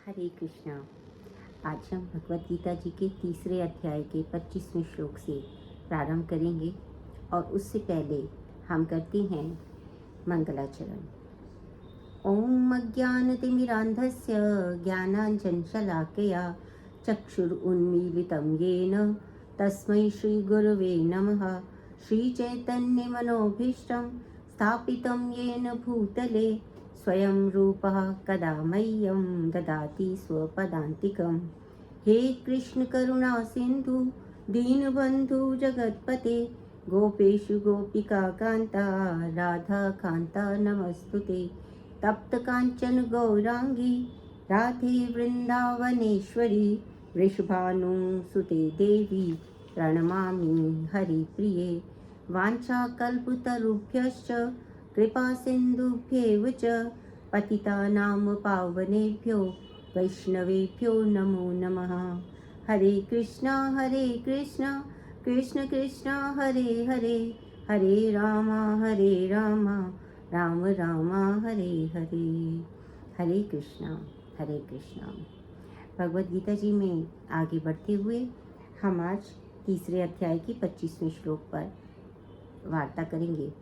हरे कृष्णा। आज हम भगवत गीता जी के तीसरे अध्याय के 25वें श्लोक से प्रारंभ करेंगे और उससे पहले हम करते हैं मंगलाचरण। ओम अज्ञानतिमिरान्धस्य ज्ञानाञ्जनशलाकया चक्षुरुन्मीलितं येन तस्मै श्रीगुरवे नमः। श्रीचैतन्यमनोभीष्टं स्थापितं येन भूतले स्वयं रूपः कदा मह्यं ददाति स्वपदान्तिकं। हे कृष्ण करुणा सिन्धु दीनबन्धु जगत्पते गोपेषु गोपिका कान्ता राधा कान्ता नमस्तुते। तप्त कांचन गौरांगी राधे वृंदावनेश्वरी वृषभानुसुते देवी प्रणमामि हरिप्रिये। वाञ्छाकल्पतरुभ्यश्च कृपा सिन्धुभ्येव च पतितानां पावनेभ्यो वैष्णवेभ्यो नमो नमः। हरे कृष्णा कृष्ण कृष्ण हरे हरे, हरे राम राम राम हरे हरे। हरे कृष्णा। भगवद गीता जी में आगे बढ़ते हुए हम आज तीसरे अध्याय के 25वें श्लोक पर वार्ता करेंगे।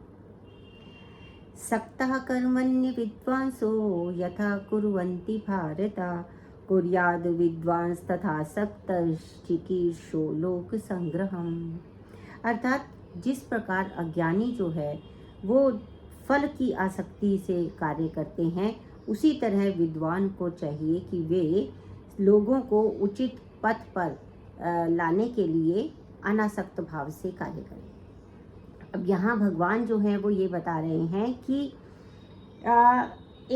सक्तः कर्मण्य विद्वांसो यथा कुर्वन्ति भारत कुर्याद् विद्वांस तथा सक्तश्चिकीर्षो लोक संग्रहम। अर्थात जिस प्रकार अज्ञानी जो है वो फल की आसक्ति से कार्य करते हैं, उसी तरह विद्वान को चाहिए कि वे लोगों को उचित पथ पर लाने के लिए अनासक्त भाव से कार्य करें। अब यहाँ भगवान जो है वो ये बता रहे हैं कि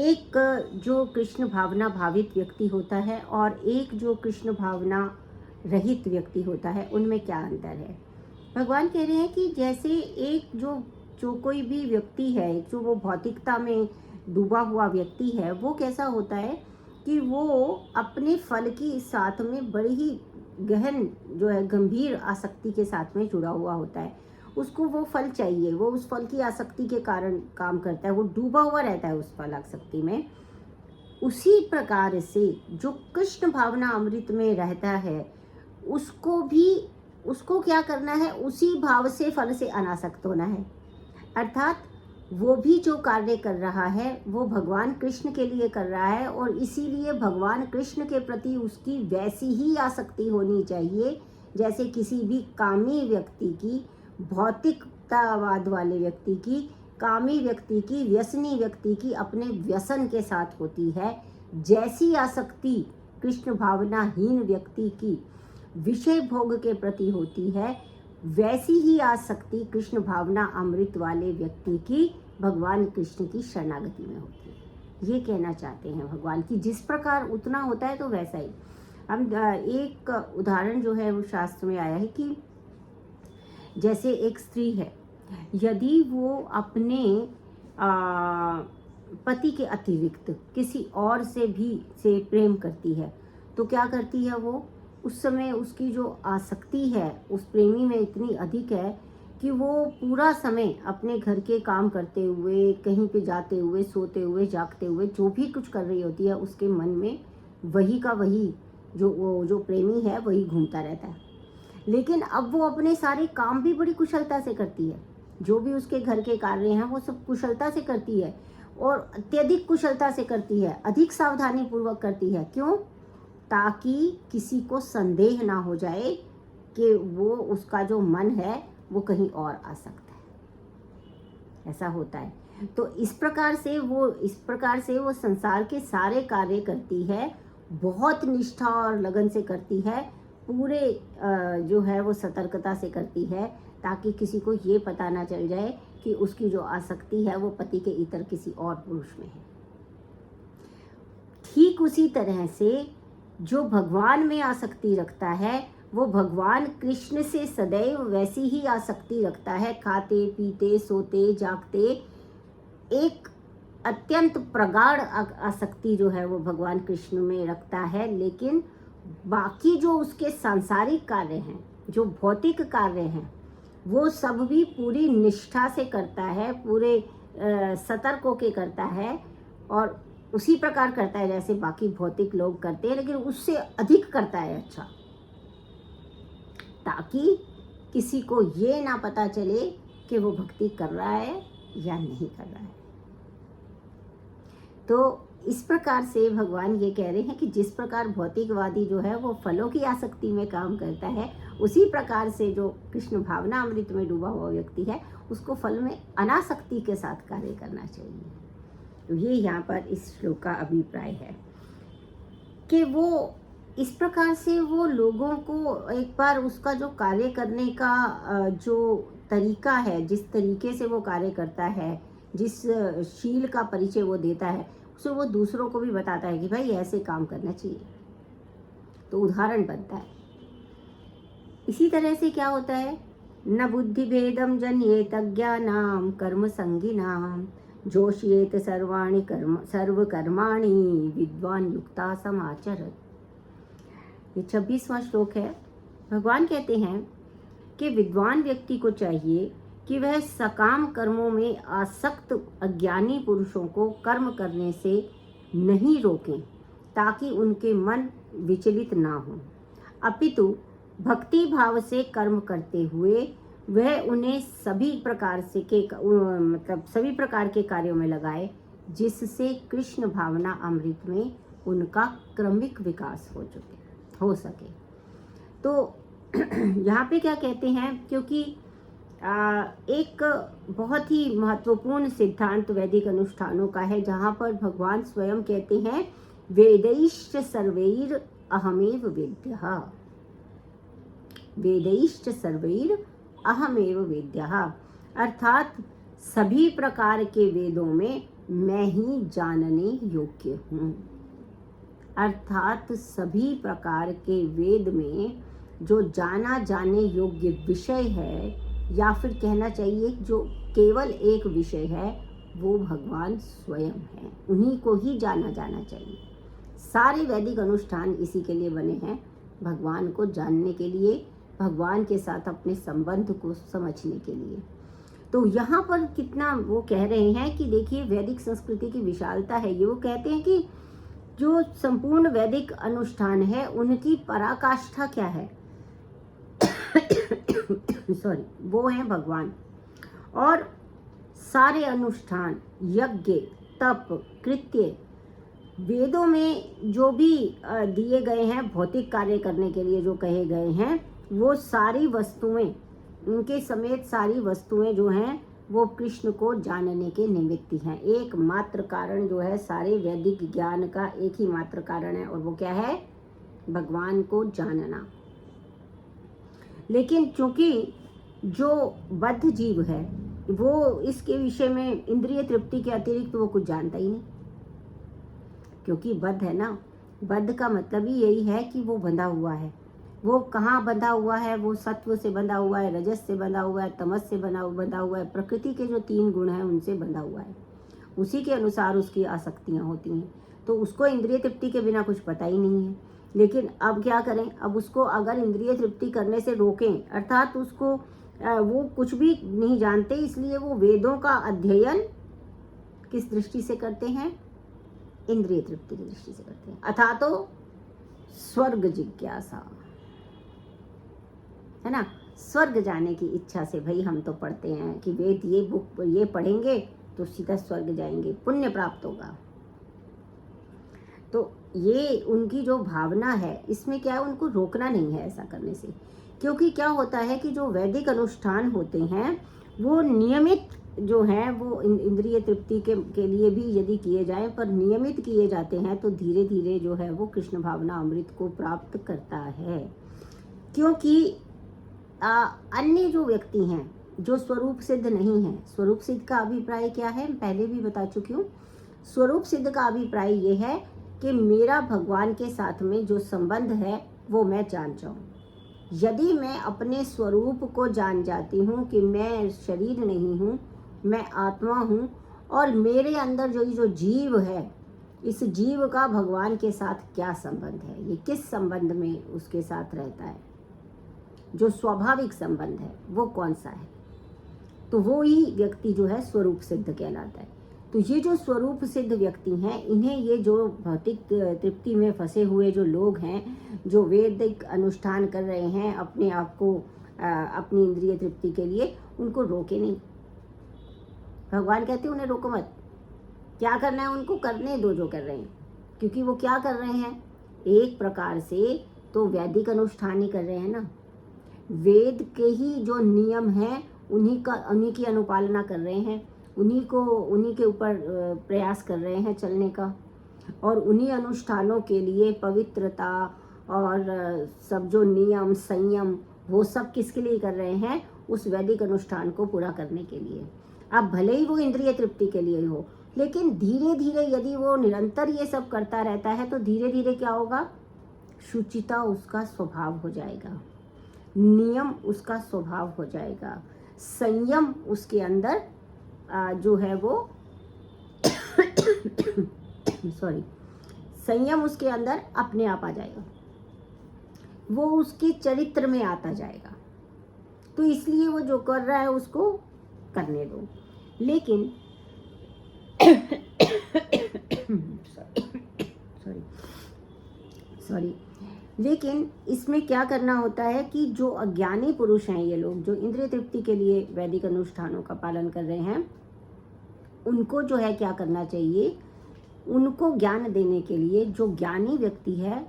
एक जो कृष्ण भावना भावित व्यक्ति होता है और एक जो कृष्ण भावना रहित व्यक्ति होता है, उनमें क्या अंतर है। भगवान कह रहे हैं कि जैसे एक जो कोई भी व्यक्ति है, जो वो भौतिकता में डूबा हुआ व्यक्ति है, वो कैसा होता है कि वो अपने फल की साथ में बड़ी ही गहन जो है गंभीर आसक्ति के साथ में जुड़ा हुआ होता है। उसको वो फल चाहिए, वो उस फल की आसक्ति के कारण काम करता है, वो डूबा हुआ रहता है उस फल आसक्ति में। उसी प्रकार से जो कृष्ण भावना अमृत में रहता है, उसको क्या करना है, उसी भाव से फल से अनासक्त होना है। अर्थात वो भी जो कार्य कर रहा है वो भगवान कृष्ण के लिए कर रहा है, और इसीलिए भगवान कृष्ण के प्रति उसकी वैसी ही आसक्ति होनी चाहिए जैसे किसी भी कामी व्यक्ति की, भौतिकतावाद वाले व्यक्ति की, कामी व्यक्ति की, व्यसनी व्यक्ति की अपने व्यसन के साथ होती है। जैसी आसक्ति कृष्ण भावनाहीन व्यक्ति की विषय भोग के प्रति होती है, वैसी ही आसक्ति कृष्ण भावना अमृत वाले व्यक्ति की भगवान कृष्ण की शरणागति में होती है। ये कहना चाहते हैं भगवान की जिस प्रकार उतना होता है तो वैसा ही। हम एक उदाहरण जो है वो शास्त्र में आया है कि जैसे एक स्त्री है, यदि वो अपने पति के अतिरिक्त किसी और से प्रेम करती है, तो क्या करती है वो, उस समय उसकी जो आसक्ति है उस प्रेमी में इतनी अधिक है कि वो पूरा समय अपने घर के काम करते हुए, कहीं पे जाते हुए, सोते हुए, जागते हुए, जो भी कुछ कर रही होती है, उसके मन में वही का वही जो प्रेमी है वही घूमता रहता है। लेकिन अब वो अपने सारे काम भी बड़ी कुशलता से करती है, जो भी उसके घर के कार्य हैं वो सब कुशलता से करती है, और अत्यधिक कुशलता से करती है, अधिक सावधानी पूर्वक करती है। क्यों? ताकि किसी को संदेह ना हो जाए कि वो उसका जो मन है वो कहीं और आ सकता है। ऐसा होता है। तो इस प्रकार से वो संसार के सारे कार्य करती है, बहुत निष्ठा और लगन से करती है, पूरे जो है वो सतर्कता से करती है, ताकि किसी को ये पता ना चल जाए कि उसकी जो आसक्ति है वो पति के इतर किसी और पुरुष में है। ठीक उसी तरह से जो भगवान में आसक्ति रखता है वो भगवान कृष्ण से सदैव वैसी ही आसक्ति रखता है। खाते पीते सोते जागते एक अत्यंत प्रगाढ़ आसक्ति जो है वो भगवान कृष्ण में रखता है। लेकिन बाकी जो उसके सांसारिक कार्य हैं, जो भौतिक कार्य हैं, वो सब भी पूरी निष्ठा से करता है, पूरे सतर्क होके करता है, और उसी प्रकार करता है जैसे बाकी भौतिक लोग करते हैं, लेकिन उससे अधिक करता है अच्छा, ताकि किसी को ये ना पता चले कि वो भक्ति कर रहा है या नहीं कर रहा है। तो इस प्रकार से भगवान ये कह रहे हैं कि जिस प्रकार भौतिकवादी जो है वो फलों की आसक्ति में काम करता है, उसी प्रकार से जो कृष्ण भावना अमृत में डूबा हुआ व्यक्ति है उसको फल में अनासक्ति के साथ कार्य करना चाहिए। तो ये यहाँ पर इस श्लोक का अभिप्राय है कि वो इस प्रकार से वो लोगों को एक बार उसका जो कार्य करने का जो तरीका है, जिस तरीके से वो कार्य करता है, जिस शील का परिचय वो देता है, उसे वो दूसरों को भी बताता है कि भाई ऐसे काम करना चाहिए, तो उदाहरण बनता है। इसी तरह से क्या होता है, न बुद्धि भेदम जन्येत अज्ञानाम कर्म संगिनाम जोष्येत सर्वाणि कर्म सर्व कर्माणि विद्वान युक्ता समाचरत। ये 26वां श्लोक है। भगवान कहते हैं कि विद्वान व्यक्ति को चाहिए कि वह सकाम कर्मों में आसक्त अज्ञानी पुरुषों को कर्म करने से नहीं रोकें, ताकि उनके मन विचलित ना हो, अपितु भक्ति भाव से कर्म करते हुए वह उन्हें सभी प्रकार के कार्यों में लगाए, जिससे कृष्ण भावना अमृत में उनका क्रमिक विकास हो सके। तो यहाँ पे क्या कहते हैं, क्योंकि एक बहुत ही महत्वपूर्ण सिद्धांत वैदिक अनुष्ठानों का है, जहाँ पर भगवान स्वयं कहते हैं वेदैश्च सर्वैर अहमेव वेद्यः, वेदैश्च सर्वैर अहमेव वेद्यः, अर्थात सभी प्रकार के वेदों में मैं ही जानने योग्य हूँ। अर्थात सभी प्रकार के वेद में जो जाना जाने योग्य विषय है, या फिर कहना चाहिए जो केवल एक विषय है, वो भगवान स्वयं है, उन्हीं को ही जाना जाना चाहिए। सारे वैदिक अनुष्ठान इसी के लिए बने हैं, भगवान को जानने के लिए, भगवान के साथ अपने संबंध को समझने के लिए। तो यहाँ पर कितना वो कह रहे हैं कि देखिए वैदिक संस्कृति की विशालता है। ये वो कहते हैं कि जो संपूर्ण वैदिक अनुष्ठान है उनकी पराकाष्ठा क्या है सॉरी, वो है भगवान। और सारे अनुष्ठान, यज्ञ, तप, कृत्य, वेदों में जो भी दिए गए हैं भौतिक कार्य करने के लिए जो कहे गए हैं, वो सारी वस्तुएं, उनके समेत सारी वस्तुएं जो हैं वो कृष्ण को जानने के निमित्त हैं। एक मात्र कारण जो है सारे वैदिक ज्ञान का, एक ही मात्र कारण है, और वो क्या है, भगवान को जानना। लेकिन चूंकि जो बद्ध जीव है वो इसके विषय में इंद्रिय तृप्ति के अतिरिक्त वो कुछ जानता ही नहीं, क्योंकि बद्ध है ना। बद्ध का मतलब ही यही है कि वो बंधा हुआ है। वो कहाँ बंधा हुआ है, वो सत्व से बंधा हुआ है, रजस से बंधा हुआ है, तमस से बंधा हुआ है, प्रकृति के जो 3 गुण हैं उनसे बंधा हुआ है। उसी के अनुसार उसकी आसक्तियाँ होती हैं, तो उसको इंद्रिय तृप्ति के बिना कुछ पता ही नहीं है। लेकिन अब क्या करें, अब उसको अगर इंद्रिय तृप्ति करने से रोकें, अर्थात उसको वो कुछ भी नहीं जानते, इसलिए वो वेदों का अध्ययन किस दृष्टि से करते हैं, इंद्रिय तृप्ति की दृष्टि से करते हैं, अथा तो स्वर्ग जिज्ञासा, है ना। स्वर्ग जाने की इच्छा से भाई हम तो पढ़ते हैं कि वेद ये बुक ये पढ़ेंगे तो सीधा स्वर्ग जाएंगे, पुण्य प्राप्त होगा। तो ये उनकी जो भावना है, इसमें क्या है, उनको रोकना नहीं है ऐसा करने से। क्योंकि क्या होता है कि जो वैदिक अनुष्ठान होते हैं वो नियमित जो हैं, वो इंद्रिय तृप्ति के लिए भी यदि किए जाएं, पर नियमित किए जाते हैं तो धीरे धीरे जो है वो कृष्ण भावना अमृत को प्राप्त करता है। क्योंकि अन्य जो व्यक्ति हैं जो स्वरूप सिद्ध नहीं है, स्वरूप सिद्ध का अभिप्राय क्या है, पहले भी बता चुकी हूँ। स्वरूप सिद्ध का अभिप्राय ये है कि मेरा भगवान के साथ में जो संबंध है वो मैं जान जाऊँ। यदि मैं अपने स्वरूप को जान जाती हूँ कि मैं शरीर नहीं हूँ, मैं आत्मा हूँ, और मेरे अंदर जो जीव है, इस जीव का भगवान के साथ क्या संबंध है, ये किस संबंध में उसके साथ रहता है, जो स्वाभाविक संबंध है वो कौन सा है, तो वो ही व्यक्ति जो है स्वरूप सिद्ध कहलाता है। तो ये जो स्वरूप सिद्ध व्यक्ति हैं, इन्हें ये जो भौतिक तृप्ति में फंसे हुए जो लोग हैं, जो वैदिक अनुष्ठान कर रहे हैं अपने आप को अपनी इंद्रिय तृप्ति के लिए, उनको रोके नहीं। भगवान कहते हैं उन्हें रोको मत, क्या करना है उनको करने दो जो कर रहे हैं, क्योंकि वो क्या कर रहे हैं, एक प्रकार से तो वैदिक अनुष्ठान ही कर रहे हैं ना, वेद के ही जो नियम हैं उन्हीं की अनुपालना कर रहे हैं, उन्हीं के ऊपर प्रयास कर रहे हैं चलने का, और उन्हीं अनुष्ठानों के लिए पवित्रता और सब जो नियम संयम वो सब किसके लिए कर रहे हैं, उस वैदिक अनुष्ठान को पूरा करने के लिए। अब भले ही वो इंद्रिय तृप्ति के लिए हो, लेकिन धीरे धीरे यदि वो निरंतर ये सब करता रहता है तो धीरे धीरे क्या होगा, शुचिता उसका स्वभाव हो जाएगा, नियम उसका स्वभाव हो जाएगा, संयम उसके अंदर जो है वो संयम उसके अंदर अपने आप आ जाएगा, वो उसके चरित्र में आता जाएगा। तो इसलिए वो जो कर रहा है उसको करने दो। लेकिन सॉरी लेकिन इसमें क्या करना होता है कि जो अज्ञानी पुरुष हैं, ये लोग जो इंद्रिय तृप्ति के लिए वैदिक अनुष्ठानों का पालन कर रहे हैं, उनको जो है क्या करना चाहिए, उनको ज्ञान देने के लिए जो ज्ञानी व्यक्ति है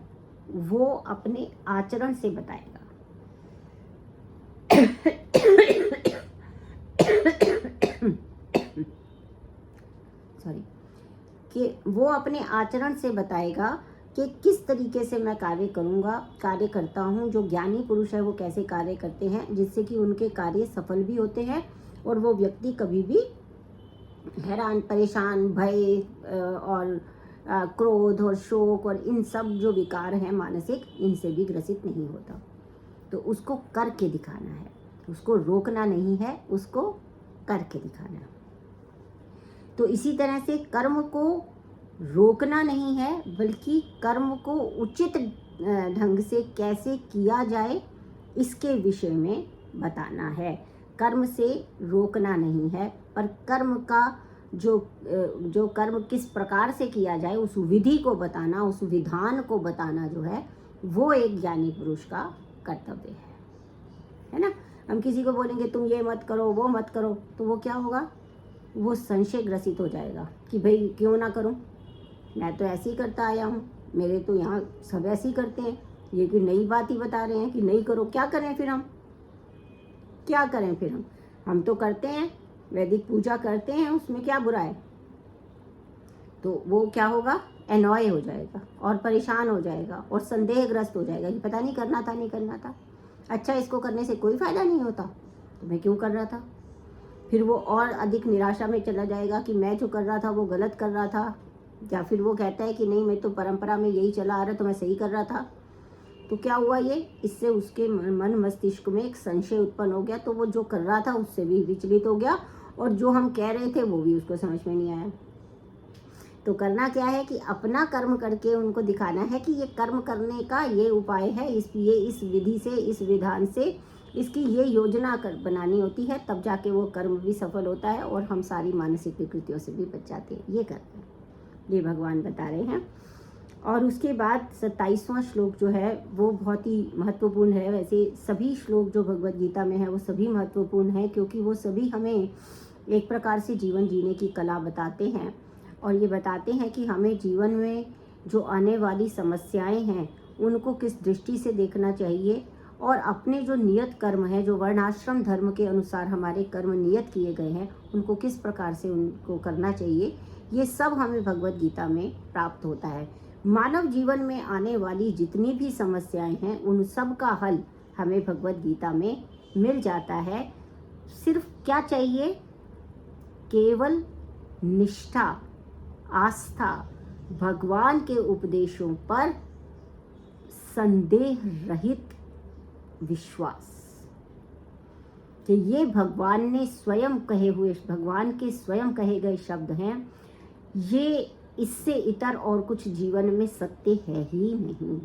वो अपने आचरण से बताएगा। सॉरी कि वो अपने आचरण से बताएगा कि किस तरीके से मैं कार्य करता हूँ। जो ज्ञानी पुरुष है वो कैसे कार्य करते हैं जिससे कि उनके कार्य सफल भी होते हैं और वो व्यक्ति कभी भी हैरान, परेशान, भय और क्रोध और शोक और इन सब जो विकार हैं मानसिक, इनसे भी ग्रसित नहीं होता। तो उसको करके दिखाना है, उसको रोकना नहीं है, उसको करके दिखाना है। तो इसी तरह से कर्म को रोकना नहीं है, बल्कि कर्म को उचित ढंग से कैसे किया जाए इसके विषय में बताना है। कर्म से रोकना नहीं है, पर कर्म का जो कर्म किस प्रकार से किया जाए उस विधि को बताना, उस विधान को बताना जो है वो एक ज्ञानी पुरुष का कर्तव्य है ना। हम किसी को बोलेंगे तुम ये मत करो, वो मत करो, तो वो क्या होगा, वो संशय ग्रसित हो जाएगा कि भाई क्यों ना करूं, मैं तो ऐसे ही करता आया हूँ, मेरे तो यहाँ सब ऐसे ही करते हैं, ये कोई नई बात ही बता रहे हैं कि नहीं करो। क्या करें फिर हम, क्या करें फिर हम तो करते हैं, वैदिक पूजा करते हैं, उसमें क्या बुरा है। तो वो क्या होगा, एनॉय हो जाएगा और परेशान हो जाएगा और संदेहग्रस्त हो जाएगा कि पता नहीं करना था, नहीं करना था, अच्छा इसको करने से कोई फायदा नहीं होता तो मैं क्यों कर रहा था। फिर वो और अधिक निराशा में चला जाएगा कि मैं जो कर रहा था वो गलत कर रहा था, या फिर वो कहता है कि नहीं मैं तो परंपरा में यही चला आ रहा तो मैं सही कर रहा था। तो क्या हुआ, ये इससे उसके मन मस्तिष्क में एक संशय उत्पन्न हो गया, तो वो जो कर रहा था उससे भी विचलित हो गया और जो हम कह रहे थे वो भी उसको समझ में नहीं आया। तो करना क्या है कि अपना कर्म करके उनको दिखाना है कि ये कर्म करने का ये उपाय है, इस विधि से, इस विधान से, इसकी ये योजना बनानी होती है, तब जाके वो कर्म भी सफल होता है और हम सारी मानसिक विकृतियों से भी बच जाते हैं। ये करते हैं, ये भगवान बता रहे हैं। और उसके बाद 27वां श्लोक जो है वो बहुत ही महत्वपूर्ण है। वैसे सभी श्लोक जो भगवद गीता में है वो सभी महत्वपूर्ण है, क्योंकि वो सभी हमें एक प्रकार से जीवन जीने की कला बताते हैं और ये बताते हैं कि हमें जीवन में जो आने वाली समस्याएं हैं उनको किस दृष्टि से देखना चाहिए और अपने जो नियत कर्म है, जो वर्णाश्रम धर्म के अनुसार हमारे कर्म नियत किए गए हैं, उनको किस प्रकार से उनको करना चाहिए, ये सब हमें भगवद गीता में प्राप्त होता है। मानव जीवन में आने वाली जितनी भी समस्याएं हैं उन सब का हल हमें भगवद गीता में मिल जाता है। सिर्फ क्या चाहिए, केवल निष्ठा, आस्था, भगवान के उपदेशों पर संदेह रहित विश्वास कि ये भगवान ने स्वयं कहे हुए, भगवान के स्वयं कहे गए शब्द हैं, ये इससे इतर और कुछ जीवन में सत्य है ही नहीं।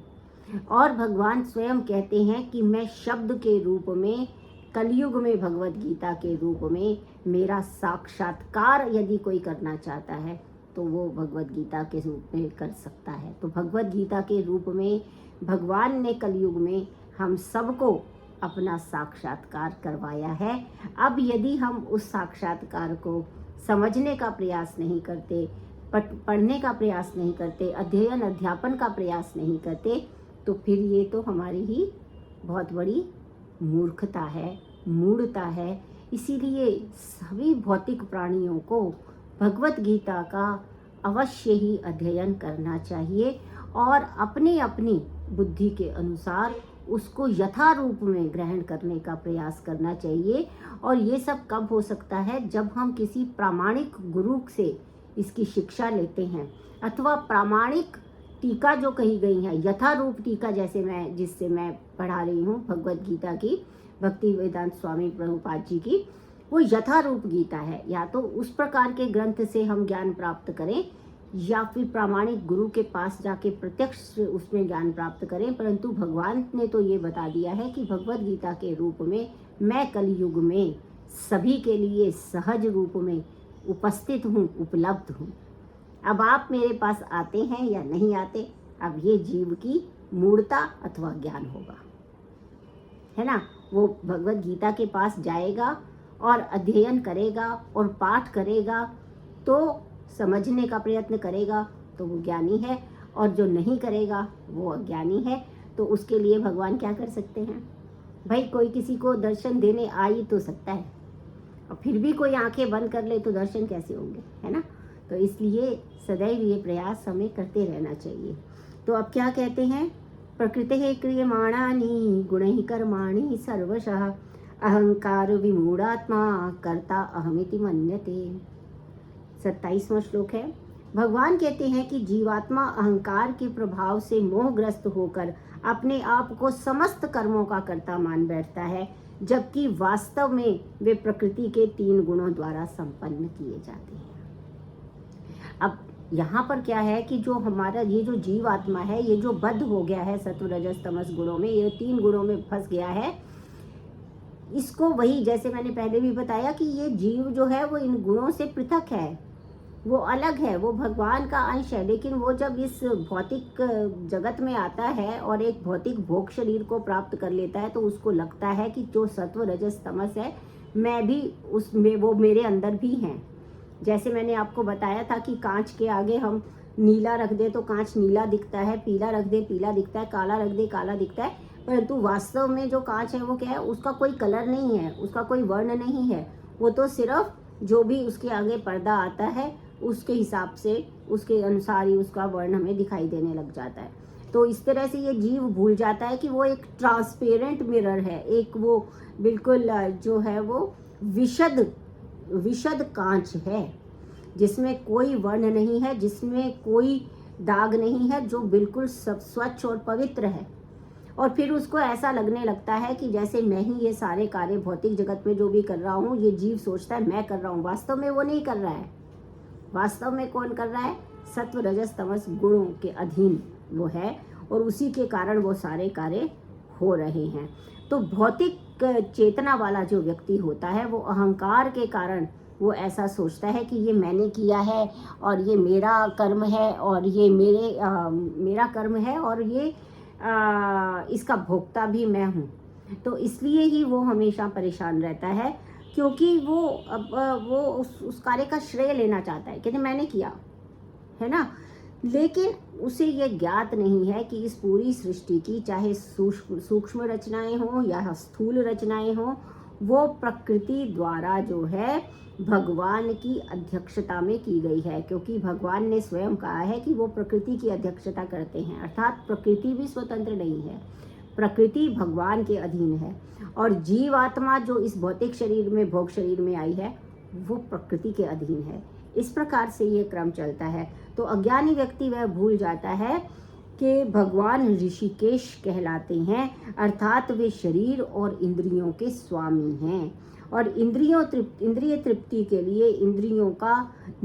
और भगवान स्वयं कहते हैं कि मैं शब्द के रूप में कलयुग में भगवत गीता के रूप में मेरा साक्षात्कार यदि कोई करना चाहता है तो वो भगवत गीता के रूप में कर सकता है। तो भगवत गीता के रूप में भगवान ने कलयुग में हम सबको अपना साक्षात्कार करवाया है। अब यदि हम उस साक्षात्कार को समझने का प्रयास नहीं करते, पढ़ने का प्रयास नहीं करते, अध्ययन अध्यापन का प्रयास नहीं करते, तो फिर ये तो हमारी ही बहुत बड़ी मूर्खता है, मूढ़ता है। इसीलिए सभी भौतिक प्राणियों को भगवत गीता का अवश्य ही अध्ययन करना चाहिए और अपनी अपनी बुद्धि के अनुसार उसको यथा रूप में ग्रहण करने का प्रयास करना चाहिए। और ये सब कब हो सकता है? जब हम किसी प्रामाणिक गुरु से इसकी शिक्षा लेते हैं, अथवा प्रामाणिक टीका जो कही गई है, यथा रूप टीका, जैसे जिससे मैं पढ़ा रही हूँ भगवत गीता की, भक्ति वेदांत स्वामी प्रभुपाद जी की, वो यथा रूप गीता है। या तो उस प्रकार के ग्रंथ से हम ज्ञान प्राप्त करें या फिर प्रामाणिक गुरु के पास जाके प्रत्यक्ष उसमें ज्ञान प्राप्त करें। परंतु भगवान ने तो ये बता दिया है कि भगवत गीता के रूप में मैं कलयुग में सभी के लिए सहज रूप में उपस्थित हूँ, उपलब्ध हूँ। अब आप मेरे पास आते हैं या नहीं आते, अब ये जीव की मूढ़ता अथवा ज्ञान होगा, है ना। वो भगवत गीता के पास जाएगा और अध्ययन करेगा और पाठ करेगा, तो समझने का प्रयत्न करेगा तो वो ज्ञानी है, और जो नहीं करेगा वो अज्ञानी है। तो उसके लिए भगवान क्या कर सकते हैं? भाई कोई किसी को दर्शन देने आ ही तो सकता है, और फिर भी कोई आंखें बंद कर ले तो दर्शन कैसे होंगे, है ना। तो इसलिए सदैव ये प्रयास हमें करते रहना चाहिए। तो अब क्या कहते हैं? प्रकृते क्रियमाणानि गुणैः कर्माणि सर्वशः अहंकार विमूढ़ात्मा कर्ता अहमिति मन्यते। 27वां श्लोक है। भगवान कहते हैं कि जीवात्मा अहंकार के प्रभाव से मोहग्रस्त होकर अपने आप को समस्त कर्मों का कर्ता मान बैठता है, जबकि वास्तव में वे प्रकृति के 3 गुणों द्वारा संपन्न किए जाते हैं। अब यहाँ पर क्या है कि जो हमारा ये जो जीवात्मा है, ये जो बद्ध हो गया है सत्व रजस तमस गुणों में, ये 3 गुणों में फंस गया है, इसको वही जैसे मैंने पहले भी बताया कि ये जीव जो है वो इन गुणों से पृथक है, वो अलग है, वो भगवान का अंश है। लेकिन वो जब इस भौतिक जगत में आता है और एक भौतिक भोग शरीर को प्राप्त कर लेता है, तो उसको लगता है कि जो सत्व रजस तमस है, मैं भी उसमें, वो मेरे अंदर भी हैं। जैसे मैंने आपको बताया था कि कांच के आगे हम नीला रख दे तो कांच नीला दिखता है, पीला रख दे पीला दिखता है, काला रख दे काला दिखता है, परंतु वास्तव में जो कांच है वो क्या है? उसका कोई कलर नहीं है, उसका कोई वर्ण नहीं है, वो तो सिर्फ जो भी उसके आगे पर्दा आता है उसके हिसाब से, उसके अनुसार ही उसका वर्ण हमें दिखाई देने लग जाता है। तो इस तरह से ये जीव भूल जाता है कि वो एक ट्रांसपेरेंट मिरर है, एक वो बिल्कुल जो है वो विशद कांच है, जिसमें कोई वर्ण नहीं है, जिसमें कोई दाग नहीं है, जो बिल्कुल सब स्वच्छ और पवित्र है। और फिर उसको ऐसा लगने लगता है कि जैसे मैं ही ये सारे कार्य भौतिक जगत में जो भी कर रहा हूँ, ये जीव सोचता है मैं कर रहा हूँ, वास्तव में वो नहीं कर रहा है। वास्तव में कौन कर रहा है? सत्व रजस तमस गुणों के अधीन वो है, और उसी के कारण वो सारे कार्य हो रहे हैं। तो भौतिक चेतना वाला जो व्यक्ति होता है, वो अहंकार के कारण वो ऐसा सोचता है कि ये मैंने किया है और ये मेरा कर्म है और ये मेरा कर्म है और ये इसका भोक्ता भी मैं हूँ। तो इसलिए ही वो हमेशा परेशान रहता है, क्योंकि वो उस कार्य का श्रेय लेना चाहता है, कहते मैंने किया, है ना। लेकिन उसे ये ज्ञात नहीं है कि इस पूरी सृष्टि की, चाहे सूक्ष्म रचनाएं हों या स्थूल रचनाएं हों, वो प्रकृति द्वारा जो है भगवान की अध्यक्षता में की गई है। क्योंकि भगवान ने स्वयं कहा है कि वो प्रकृति की अध्यक्षता करते हैं, अर्थात प्रकृति भी स्वतंत्र नहीं है, प्रकृति भगवान के अधीन है। और जीवात्मा जो इस भौतिक शरीर में, भोग शरीर में आई है, वो प्रकृति के अधीन है। इस प्रकार से ये क्रम चलता है। तो अज्ञानी व्यक्ति वह भूल जाता है कि भगवान ऋषिकेश कहलाते हैं, अर्थात वे शरीर और इंद्रियों के स्वामी हैं, और इंद्रिय तृप्ति के लिए इंद्रियों का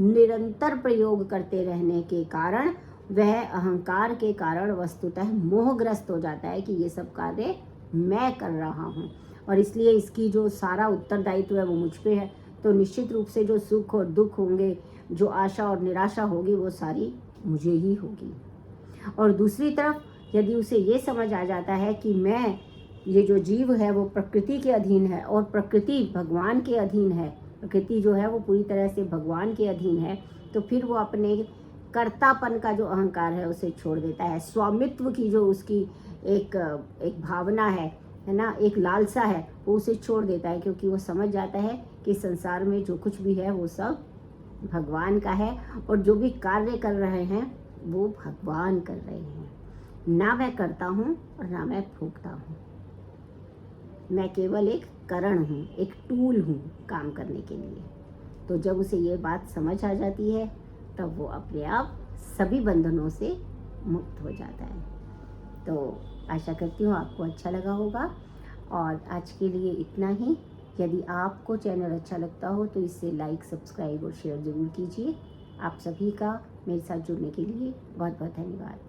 निरंतर प्रयोग करते रहने के कारण वह अहंकार के कारण वस्तुतः मोहग्रस्त हो जाता है कि ये सब कार्य मैं कर रहा हूँ। और इसलिए इसकी जो सारा उत्तरदायित्व है वो मुझ पे है। तो निश्चित रूप से जो सुख और दुख होंगे, जो आशा और निराशा होगी, वो सारी मुझे ही होगी। और दूसरी तरफ यदि उसे ये समझ आ जाता है कि मैं, ये जो जीव है वो प्रकृति के अधीन है और प्रकृति भगवान के अधीन है, प्रकृति जो है वो पूरी तरह से भगवान के अधीन है, तो फिर वो अपने कर्तापन का जो अहंकार है उसे छोड़ देता है। स्वामित्व की जो उसकी एक भावना है ना, एक लालसा है, वो उसे छोड़ देता है, क्योंकि वो समझ जाता है कि संसार में जो कुछ भी है वो सब भगवान का है और जो भी कार्य कर रहे हैं वो भगवान कर रहे हैं। ना मैं करता हूँ और ना मैं भोगता हूँ, मैं केवल एक करण हूँ, एक टूल हूँ काम करने के लिए। तो जब उसे ये बात समझ आ जाती है तब वो अपने आप सभी बंधनों से मुक्त हो जाता है। तो आशा करती हूँ आपको अच्छा लगा होगा और आज के लिए इतना ही। यदि आपको चैनल अच्छा लगता हो तो इसे लाइक, सब्सक्राइब और शेयर ज़रूर कीजिए। आप सभी का मेरे साथ जुड़ने के लिए बहुत बहुत धन्यवाद।